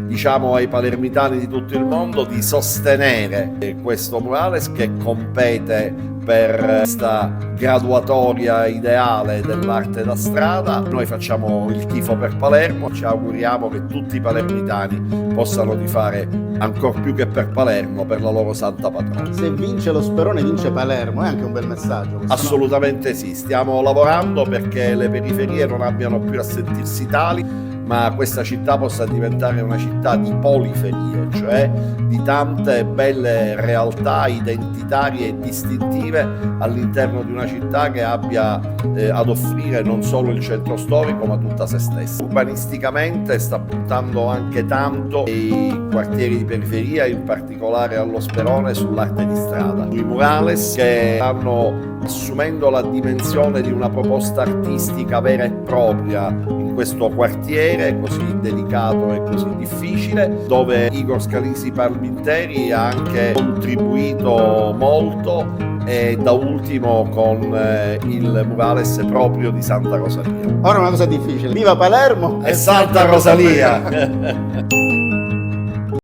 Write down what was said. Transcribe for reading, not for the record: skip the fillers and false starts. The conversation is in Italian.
diciamo ai palermitani di tutto il mondo di sostenere questo murales che compete per questa graduatoria ideale dell'arte da strada. Noi facciamo il tifo per Palermo, ci auguriamo che tutti i palermitani possano tifare ancor più che per Palermo, per la loro santa patrona. Se vince lo Sperone vince Palermo, è anche un bel messaggio. Assolutamente sì, stiamo lavorando perché le periferie non abbiano più a sentirsi tali, ma questa città possa diventare una città di poliferie, cioè di tante belle realtà identitarie e distintive all'interno di una città che abbia ad offrire non solo il centro storico ma tutta se stessa. Urbanisticamente sta puntando anche tanto i quartieri di periferia, in particolare allo Sperone, sull'arte di strada, sui murales che stanno assumendo la dimensione di una proposta artistica vera e propria in questo quartiere così delicato e così difficile, dove Igor Scalisi Palminteri ha anche contribuito molto, e da ultimo con il murales proprio di Santa Rosalia. Ora una cosa difficile: viva Palermo e Santa Rosalia!